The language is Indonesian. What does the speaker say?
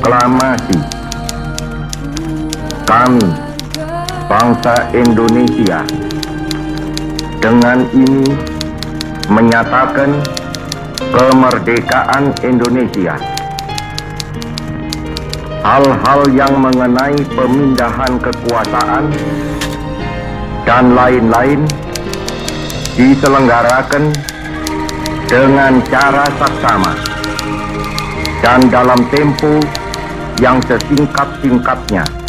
Proklamasi. Kami, bangsa Indonesia, dengan ini menyatakan kemerdekaan Indonesia. Hal-hal yang mengenai pemindahan kekuasaan dan lain-lain diselenggarakan dengan cara saksama dan dalam tempo yang sesingkat-singkatnya.